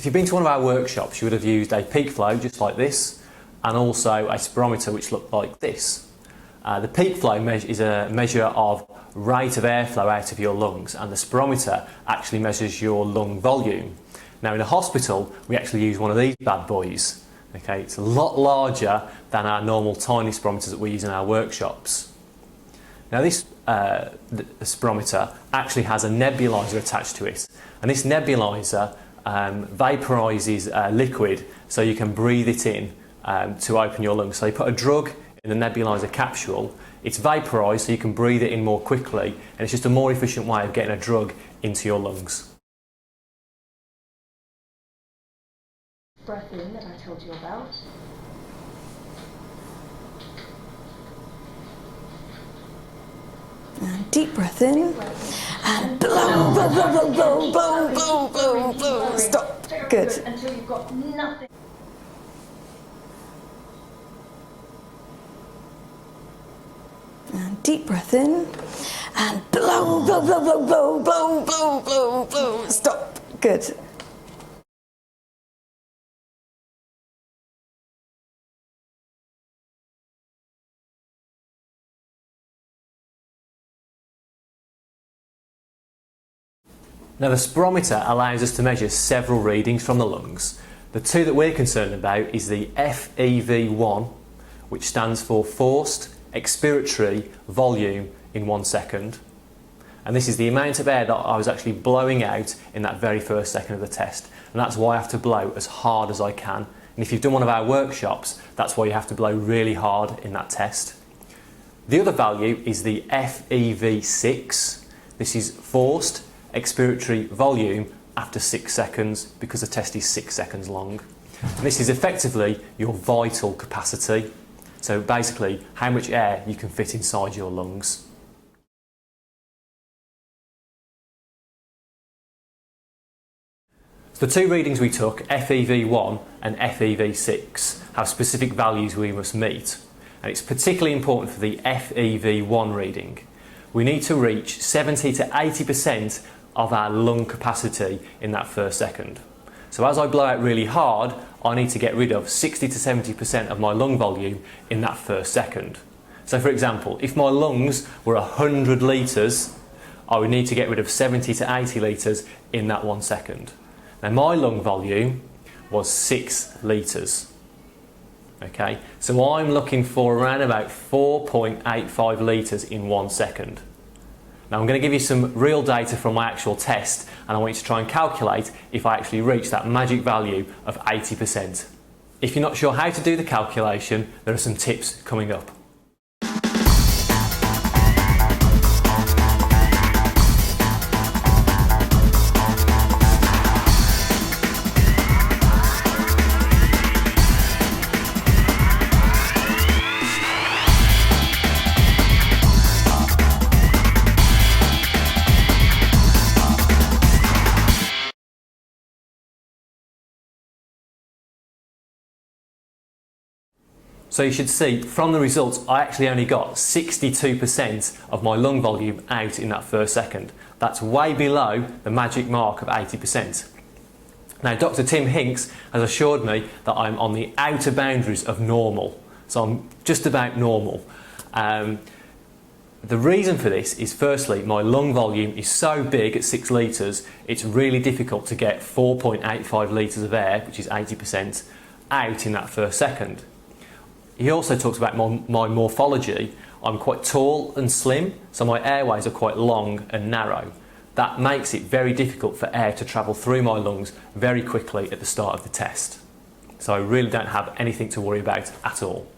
If you've been to one of our workshops, you would have used a peak flow just like this, and also a spirometer which looked like this. The peak flow is a measure of rate of airflow out of your lungs, and the spirometer actually measures your lung volume. Now in a hospital, we actually use one of these bad boys. Okay, it's a lot larger than our normal tiny spirometers that we use in our workshops. Now this the spirometer actually has a nebulizer attached to it, and this nebulizer vaporises liquid so you can breathe it in to open your lungs. So you put a drug in the nebulizer capsule, it's vaporised so you can breathe it in more quickly, and it's just a more efficient way of getting a drug into your lungs. Breath in that I told you about. And deep breath in, and blow, blow, blow, blow, blow, blow, blow, blow. Stop. Good. Until you've got nothing. And deep breath in, and blow, blow, blow, blow, blow, blow, blow, blow, blow. Stop. Good. Now the spirometer allows us to measure several readings from the lungs. The two that we're concerned about is the FEV1, which stands for forced expiratory volume in 1 second. And this is the amount of air that I was actually blowing out in that very first second of the test. And that's why I have to blow as hard as I can. And if you've done one of our workshops, that's why you have to blow really hard in that test. The other value is the FEV6. This is forced expiratory volume after 6 seconds, because the test is 6 seconds long. And this is effectively your vital capacity. So basically how much air you can fit inside your lungs. So the two readings we took, FEV1 and FEV6, have specific values we must meet. And it's particularly important for the FEV1 reading. We need to reach 70 to 80% of our lung capacity in that first second. So as I blow out really hard, I need to get rid of 60 to 70% of my lung volume in that first second. So for example, if my lungs were 100 litres, I would need to get rid of 70 to 80 litres in that 1 second. Now my lung volume was 6 litres. Okay, so I'm looking for around about 4.85 litres in 1 second. Now I'm going to give you some real data from my actual test, and I want you to try and calculate if I actually reach that magic value of 80%. If you're not sure how to do the calculation, there are some tips coming up. So you should see from the results I actually only got 62% of my lung volume out in that first second. That's way below the magic mark of 80%. Now Dr. Tim Hinks has assured me that I'm on the outer boundaries of normal. So I'm just about normal. The reason for this is firstly my lung volume is so big at 6 litres, it's really difficult to get 4.85 litres of air, which is 80%, out in that first second. He also talks about my morphology. I'm quite tall and slim, so my airways are quite long and narrow. That makes it very difficult for air to travel through my lungs very quickly at the start of the test. So I really don't have anything to worry about at all.